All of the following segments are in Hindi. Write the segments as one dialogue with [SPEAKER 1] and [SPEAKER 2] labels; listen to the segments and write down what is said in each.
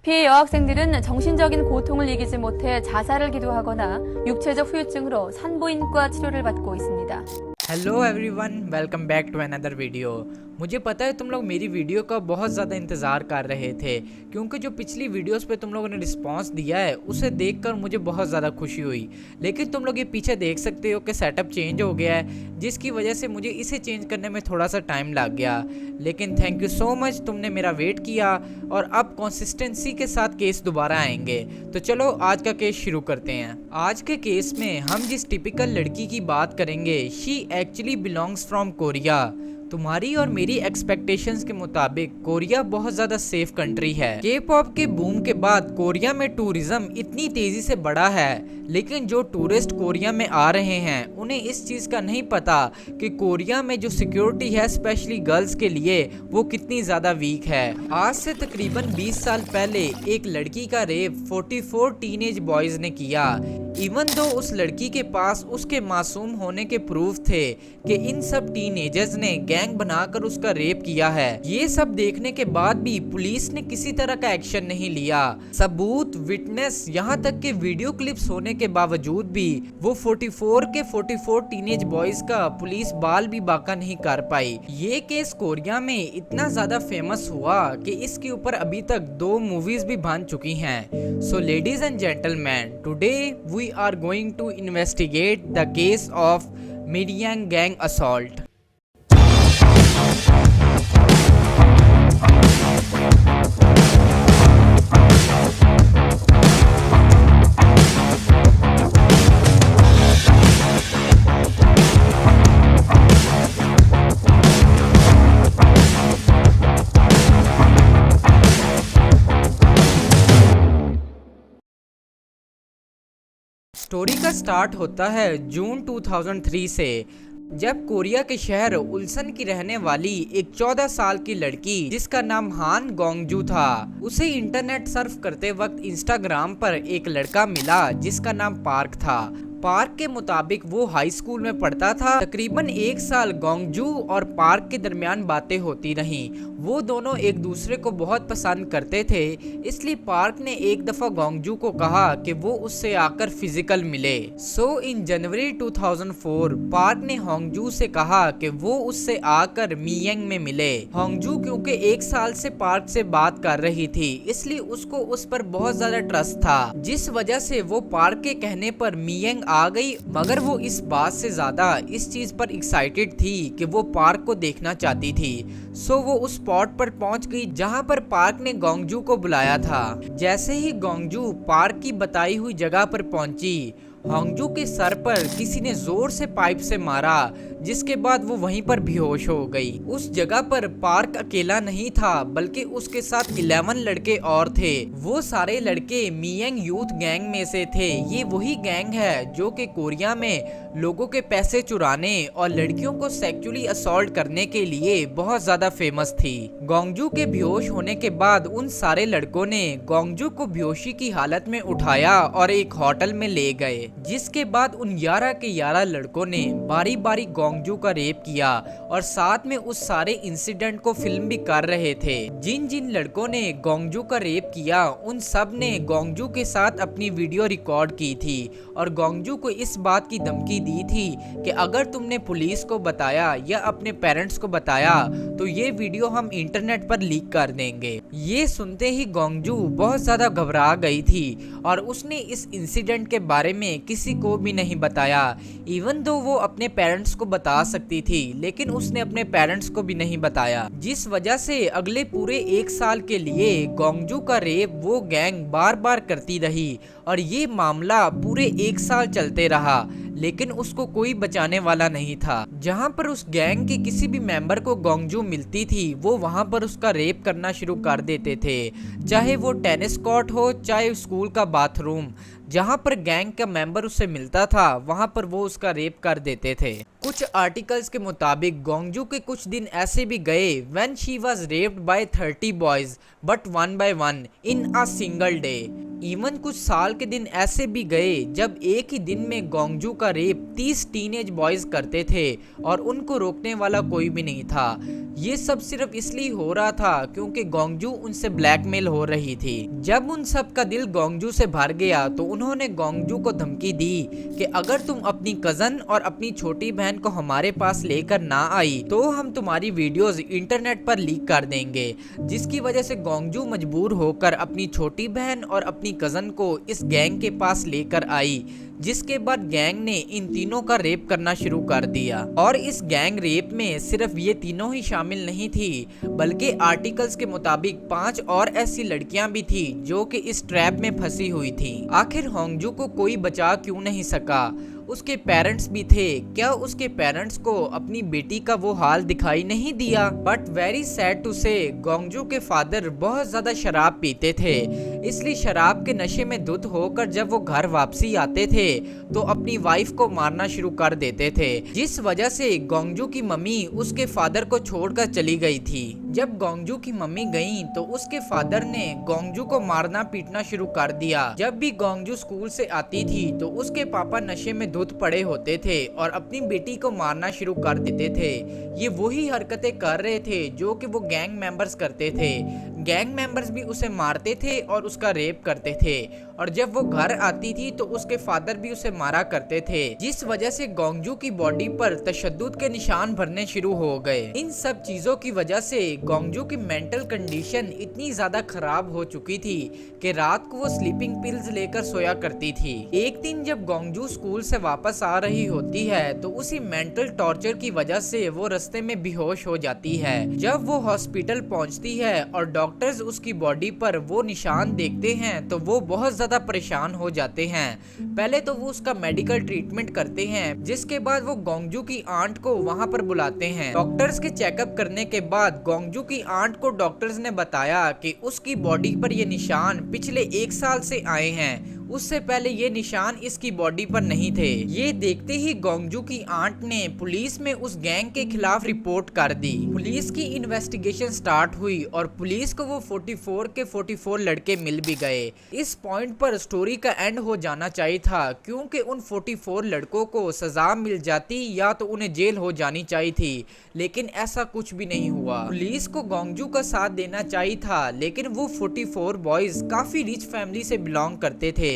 [SPEAKER 1] 피해 여학생들은 정신적인 고통을 이기지 못해 자살을 기도하거나 육체적 후유증으로 산부인과 치료를 받고 있습니다.
[SPEAKER 2] Hello everyone, welcome back to another video. मुझे पता है तुम लोग मेरी वीडियो का बहुत ज़्यादा इंतज़ार कर रहे थे, क्योंकि जो पिछली वीडियोस पे तुम लोगों ने रिस्पांस दिया है उसे देखकर मुझे बहुत ज़्यादा खुशी हुई। लेकिन तुम लोग ये पीछे देख सकते हो कि सेटअप चेंज हो गया है, जिसकी वजह से मुझे इसे चेंज करने में थोड़ा सा टाइम लग गया। लेकिन थैंक यू सो मच, तुमने मेरा वेट किया और अब कंसिस्टेंसी के साथ केस दोबारा आएंगे। तो चलो आज का केस शुरू करते हैं। आज के केस में हम जिस टिपिकल लड़की की बात करेंगे, she actually belongs from Korea. तुम्हारी और मेरी एक्सपेक्टेशंस के मुताबिक कोरिया बहुत ज्यादा सेफ कंट्री है। के पॉप के बूम के बाद कोरिया में टूरिज्म इतनी तेजी से बढ़ा है, लेकिन जो टूरिस्ट कोरिया में आ रहे हैं उन्हें इस चीज का नहीं पता कि कोरिया में जो सिक्योरिटी है स्पेशली गर्ल्स के लिए वो कितनी ज्यादा वीक है। आज से तकरीबन 20 साल पहले एक लड़की का रेप 44 टीनेज बॉयज ने किया। इवन दो उस लड़की के पास उसके मासूम होने के प्रूफ थे कि इन सब टीनेजर्स ने गैंग बनाकर उसका रेप किया है। ये सब देखने के बाद भी पुलिस ने किसी तरह का एक्शन नहीं लिया। सबूत, विटनेस, यहाँ तक के वीडियो क्लिप्स होने के बावजूद भी वो 44 के 44 टीनेज बॉयज का पुलिस बाल भी बाका नहीं कर पाई। ये केस कोरिया में इतना ज्यादा फेमस हुआ कि इसके ऊपर अभी तक 2 मूवीज भी बन चुकी हैं। So ladies and gentleman, today we are going to investigate the case of Miryang gang assault. Story का स्टार्ट होता है जून 2003 से, जब कोरिया के शहर उल्सन की रहने वाली एक 14 साल की लड़की जिसका नाम हान गोंगजू था, उसे इंटरनेट सर्फ करते वक्त इंस्टाग्राम पर एक लड़का मिला जिसका नाम पार्क था। पार्क के मुताबिक वो हाई स्कूल में पढ़ता था। तकरीबन 1 साल गोंगजू और पार्क के दरमियान बातें होती रहीं। वो दोनों एक दूसरे को बहुत पसंद करते थे, इसलिए पार्क ने एक दफा गोंगजू को कहा कि वो उससे आकर फिजिकल मिले। सो इन जनवरी 2004 पार्क ने होंगजू से कहा कि वो उससे आकर मियंग में मिले। होंगजू क्योंकि 1 साल से पार्क से बात कर रही थी, इसलिए उसको उस पर बहुत ज्यादा ट्रस्ट था, जिस वजह से वो पार्क के कहने पर मियंग आ गई। मगर वो इस बात से ज्यादा इस चीज पर एक्साइटेड थी कि वो पार्क को देखना चाहती थी। सो वो उस स्पॉट पर पहुंच गई जहां पर पार्क ने गोंगजू को बुलाया था। जैसे ही गोंगजू पार्क की बताई हुई जगह पर पहुंची, होंगजू के सर पर किसी ने जोर से पाइप से मारा, जिसके बाद वो वहीं पर बेहोश हो गई। उस जगह पर पार्क अकेला नहीं था, बल्कि उसके साथ 11 लड़के और थे। वो सारे लड़के मियंग यूथ गैंग में से थे। ये वही गैंग है जो कि कोरिया में लोगों के पैसे चुराने और लड़कियों को सेक्सुअली असॉल्ट करने के लिए बहुत ज्यादा फेमस थी। गोंगजू के बेहोश होने के बाद उन सारे लड़कों ने गोंगजू को बेहोशी की हालत में उठाया और एक होटल में ले गए, जिसके बाद उन 11 के 11 लड़कों ने बारी बारी गोंगजू का रेप किया और साथ में उस सारे इंसिडेंट को फिल्म भी कर रहे थे। जिन जिन लड़कों ने गोंगजू का रेप किया उन सब ने गोंगजू के साथ अपनी वीडियो रिकॉर्ड की थी और गोंगजू को इस बात की धमकी दी थी कि अगर तुमने पुलिस को बताया या अपने पेरेंट्स को बताया तो ये वीडियो हम इंटरनेट पर लीक कर देंगे। ये सुनते ही गोंगजू बहुत ज्यादा घबरा गई थी और उसने इस इंसिडेंट के बारे में किसी को भी नहीं बताया। इवन दो वो अपने पेरेंट्स को बता सकती थी, लेकिन उसने अपने पेरेंट्स को भी नहीं बताया, जिस वजह से अगले पूरे 1 साल के लिए गोंगजू का रेप वो गैंग बार बार करती रही और ये मामला पूरे 1 साल चलते रहा, लेकिन उसको कोई बचाने वाला नहीं था। जहां पर उस गैंग के किसी भी मेंबर को गोंगजू मिलती थी, वो वहां पर उसका रेप करना शुरू कर देते थे, चाहे वो टेनिस कोर्ट हो चाहे स्कूल का बाथरूम। जहां पर गैंग का मेंबर उससे मिलता था वहां पर वो उसका रेप कर देते थे। कुछ आर्टिकल्स के मुताबिक गोंगजू के कुछ दिन ऐसे भी गए when she was raped by 30 boys but 1 by 1 in a single day. Even कुछ साल के दिन ऐसे भी गए जब एक ही दिन में गोंगजू का रेप 30 टीनेज बॉयज करते थे और उनको रोकने वाला कोई भी नहीं था। ये सब सिर्फ इसलिए हो रहा था क्योंकि गोंगजू उनसे ब्लैकमेल हो रही थी। जब उन सब का दिल गोंगजू से भर गया तो उन्होंने गोंगजू को धमकी दी कि अगर तुम अपनी कजन और अपनी छोटी बहन को हमारे पास लेकर ना आई तो हम तुम्हारी वीडियोस इंटरनेट पर लीक कर देंगे, जिसकी वजह से गोंगजू मजबूर होकर अपनी छोटी बहन और अपनी कजन को इस गैंग के पास लेकर आई, जिसके बाद गैंग ने इन तीनों का रेप करना शुरू कर दिया। और इस गैंग रेप में सिर्फ ये तीनों ही शामिल नहीं थी, बल्कि आर्टिकल्स के मुताबिक 5 और ऐसी लड़कियां भी थी जो कि इस ट्रैप में फंसी हुई थी। आखिर होंगजू को कोई बचा क्यों नहीं सका? उसके पेरेंट्स भी थे, क्या उसके पेरेंट्स को अपनी बेटी का वो हाल दिखाई नहीं दिया? बट वेरी सैड टू से गोंगजू के फादर बहुत ज्यादा शराब पीते थे, इसलिए शराब के नशे में धुत होकर जब वो घर वापसी आते थे तो अपनी वाइफ को मारना शुरू कर देते थे, जिस वजह से गोंगजू की मम्मी उसके फादर को छोड़कर चली गई थी। जब गोंगजू की मम्मी गई तो उसके फादर ने गोंगजू को मारना पीटना शुरू कर दिया। जब भी गोंगजू स्कूल से आती थी तो उसके पापा नशे में धुत पड़े होते थे और अपनी बेटी को मारना शुरू कर देते थे। ये वही हरकतें कर रहे थे जो कि वो गैंग मेंबर्स करते थे। गैंग मेंबर्स भी उसे मारते थे और उसका रेप करते थे, और जब वो घर आती थी तो उसके फादर भी उसे मारा करते थे, जिस वजह से गोंगजू की बॉडी पर तशद्दुद के निशान भरने शुरू हो गए। इन सब चीजों की वजह से गोंगजू की मेंटल कंडीशन इतनी ज्यादा खराब हो चुकी थी कि रात को वो स्लीपिंग पिल्स लेकर सोया करती थी। एक दिन जब गोंगजू स्कूल से वापस आ रही होती है तो उसी मेंटल टॉर्चर की वजह से वो रास्ते में बेहोश हो जाती है। जब वो हॉस्पिटल पहुंचती है और डॉक्टर्स उसकी बॉडी पर वो निशान देखते हैं तो वो बहुत ज्यादा परेशान हो जाते हैं। पहले तो वो उसका मेडिकल ट्रीटमेंट करते हैं, जिसके बाद वो गोंगजू की आंट को वहां पर बुलाते हैं। डॉक्टर्स के चेकअप करने के बाद गोंगजू की आंट को डॉक्टर्स ने बताया कि उसकी बॉडी पर ये निशान पिछले 1 साल से आए हैं, उससे पहले ये निशान इसकी बॉडी पर नहीं थे। ये देखते ही गोंगजू की आंट ने पुलिस में उस गैंग के खिलाफ रिपोर्ट कर दी। पुलिस की इन्वेस्टिगेशन स्टार्ट हुई और पुलिस को वो 44 के 44 लड़के मिल भी गए। इस पॉइंट पर स्टोरी का एंड हो जाना चाहिए था, क्योंकि उन 44 लड़कों को सजा मिल जाती या तो उन्हें जेल हो जानी चाहिए थी, लेकिन ऐसा कुछ भी नहीं हुआ। पुलिस को गोंगजू का साथ देना चाहिए था, लेकिन वो 44 बॉयज काफी रिच फैमिली से बिलोंग करते थे,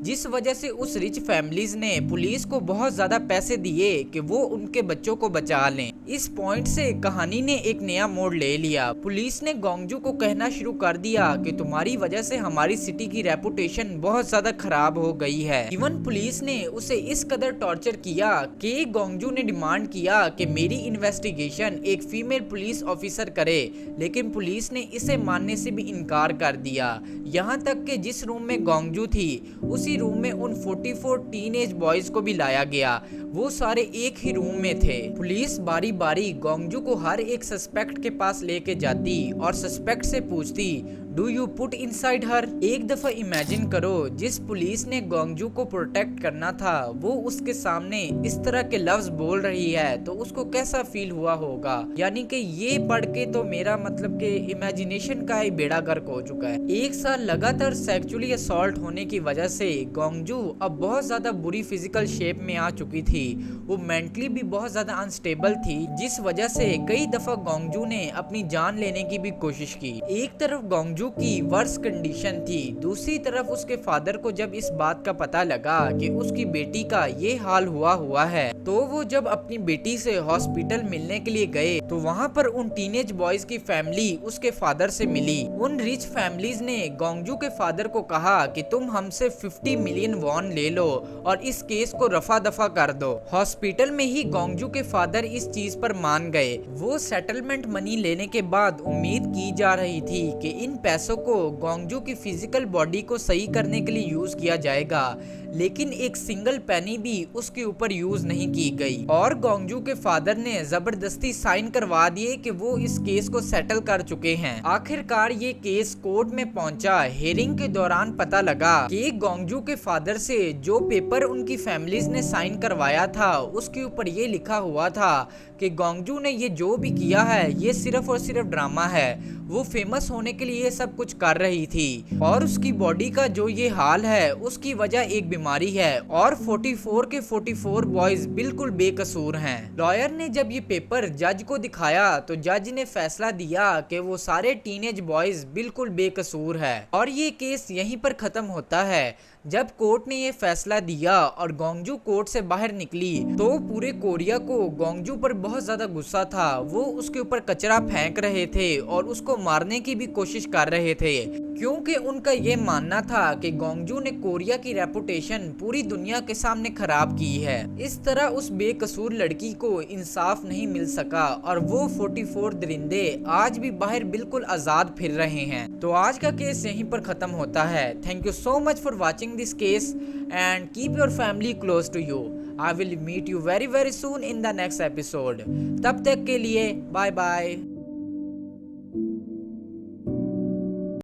[SPEAKER 2] जिस वजह से उस रिच फैमिलीज ने पुलिस को बहुत ज्यादा पैसे दिए कि वो उनके बच्चों को बचा लें। इस पॉइंट से कहानी ने एक नया मोड़ ले लिया। पुलिस ने गोंगजू को कहना शुरू कर दिया कि तुम्हारी वजह से हमारी सिटी की रेपुटेशन बहुत ज्यादा खराब हो गई है। इवन पुलिस ने उसे इस कदर टॉर्चर किया कि गोंगजू ने डिमांड किया कि मेरी इन्वेस्टिगेशन एक फीमेल पुलिस ऑफिसर करे, लेकिन पुलिस ने इसे मानने से भी इनकार कर दिया। यहाँ तक कि जिस रूम में गोंगजू थी उसी रूम में उन 44 टीनेज बॉयज को भी लाया गया। वो सारे एक ही रूम में थे। पुलिस बारी बारी गोंगजू को हर एक सस्पेक्ट के पास लेके जाती और सस्पेक्ट से पूछती, डू यू पुट इनसाइड हर? एक दफा इमेजिन करो, जिस पुलिस ने गोंगजू को प्रोटेक्ट करना था वो उसके सामने इस तरह के लफ्ज बोल रही है तो उसको कैसा फील हुआ होगा। यानी कि ये पढ़ के तो मेरा मतलब कि इमेजिनेशन का ही बेड़ा गर्क हो चुका है। 1 साल लगातार सेक्सुअली असॉल्ट होने की वजह से गोंगजू अब बहुत ज्यादा बुरी फिजिकल शेप में आ चुकी थी। वो मेंटली भी बहुत ज्यादा अनस्टेबल थी, जिस वजह से कई दफा गोंगजू ने अपनी जान लेने की भी कोशिश की। एक तरफ गोंगजू की वर्स कंडीशन थी, दूसरी तरफ उसके फादर को जब इस बात का पता लगा कि उसकी बेटी का ये हाल हुआ है तो वो जब अपनी बेटी से हॉस्पिटल मिलने के लिए गए तो वहाँ पर उन टीनेज बॉयज की फैमिली उसके फादर से मिली। उन रिच फैमिलीज ने गोंगजू के फादर को कहा कि तुम हमसे 50 मिलियन वॉन ले लो और इस केस को रफा दफा कर दो। हॉस्पिटल में ही गोंगजू के फादर इस चीज पर मान गए। वो सेटलमेंट मनी लेने के बाद उम्मीद की जा रही थी कि इन पैसों को गोंगजू की फिजिकल बॉडी को सही करने के लिए यूज किया जाएगा, लेकिन एक सिंगल पेनी भी उसके ऊपर यूज नहीं की गई और गोंगजू के फादर ने जबरदस्ती साइन करवा दिए कि वो इस केस को सेटल कर चुके हैं। आखिरकार ये केस कोर्ट में पहुंचा। हियरिंग के दौरान पता लगा कि गोंगजू के फादर से जो पेपर उनकी फैमिलीज ने साइन करवाया था उसके ऊपर ये लिखा हुआ था कि गोंगजू ने ये जो भी किया है ये सिर्फ और सिर्फ ड्रामा है। वो फेमस होने के लिए सब कुछ कर रही थी और उसकी बॉडी का जो ये हाल है उसकी वजह एक बीमारी है और 44 के 44 बॉयज बिल्कुल बेकसूर हैं। लॉयर ने जब ये पेपर जज को दिखाया तो जज ने फैसला दिया कि वो सारे टीनेज बॉयज बिल्कुल बेकसूर है और ये केस यहीं पर खत्म होता है। जब कोर्ट ने ये फैसला दिया और गोंगजू कोर्ट से बाहर निकली तो पूरे कोरिया को गोंगजू पर बहुत ज्यादा गुस्सा था। वो उसके ऊपर कचरा फेंक रहे थे और उसको मारने की भी कोशिश कर रहे थे, क्योंकि उनका ये मानना था कि गोंगजू ने कोरिया की रेपुटेशन पूरी दुनिया के सामने खराब की है। इस तरह उस बेकसूर लड़की को इंसाफ नहीं मिल सका और वो 44 दरिंदे आज भी बाहर बिल्कुल आजाद फिर रहे हैं। तो आज का केस यहीं पर खत्म होता है। Thank you so much for watching this case and keep your family close to you. I will meet you very soon in the next episode. तब तक के लिए बाय बाय।